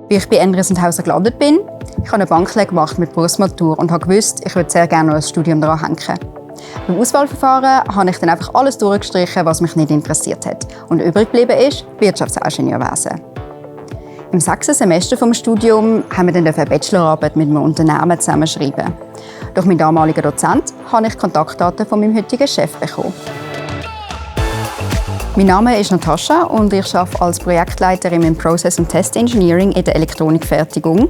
Wie ich bei Endres & Hauser gelandet bin? Ich habe eine Banklehre gemacht mit Berufsmatur und habe gewusst, ich würde sehr gerne noch ein Studium daran hängen. Beim Auswahlverfahren habe ich dann einfach alles durchgestrichen, was mich nicht interessiert hat. Und übrig geblieben ist Wirtschaftsingenieurwesen. Im 6. Semester des Studiums haben wir dann eine Bachelorarbeit mit einem Unternehmen zusammenschreiben. Durch meinen damaligen Dozent habe ich Kontaktdaten von meinem heutigen Chef bekommen. Mein Name ist Natascha und ich arbeite als Projektleiterin im Process- und Test Engineering in der Elektronikfertigung.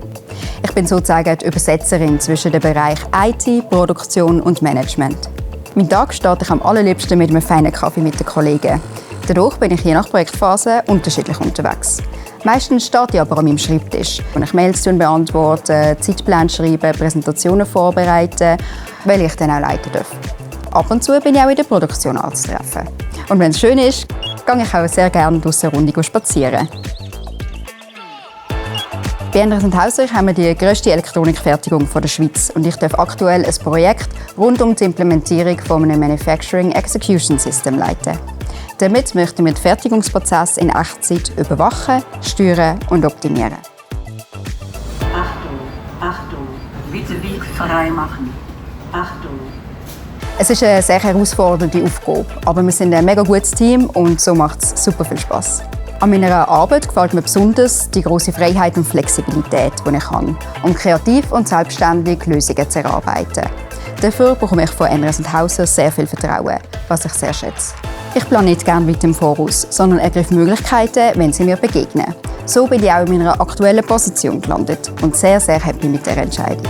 Ich bin sozusagen die Übersetzerin zwischen dem Bereich IT, Produktion und Management. Mein Tag starte ich am allerliebsten mit einem feinen Kaffee mit den Kollegen. Dadurch bin ich je nach Projektphase unterschiedlich unterwegs. Meistens stehe ich aber an meinem Schreibtisch, wo ich Mails beantworte, Zeitpläne schreibe, Präsentationen vorbereite, weil ich dann auch leiten darf. Ab und zu bin ich auch in der Produktion anzutreffen. Und wenn es schön ist, gehe ich auch sehr gerne draussen eine Runde spazieren. Bei Endres & Hauser haben wir die grösste Elektronikfertigung der Schweiz und ich darf aktuell ein Projekt rund um die Implementierung von einem Manufacturing Execution System leiten. Damit möchten wir den Fertigungsprozess in Echtzeit überwachen, steuern und optimieren. Achtung, Achtung, bitte Weg frei machen. Achtung. Es ist eine sehr herausfordernde Aufgabe, aber wir sind ein mega gutes Team und so macht es super viel Spass. An meiner Arbeit gefällt mir besonders die grosse Freiheit und Flexibilität, die ich habe, um kreativ und selbstständig Lösungen zu erarbeiten. Dafür bekomme ich von Endres & Hauser sehr viel Vertrauen, was ich sehr schätze. Ich plane nicht gerne weit im Voraus, sondern ergreife Möglichkeiten, wenn sie mir begegnen. So bin ich auch in meiner aktuellen Position gelandet und sehr, sehr happy mit der Entscheidung.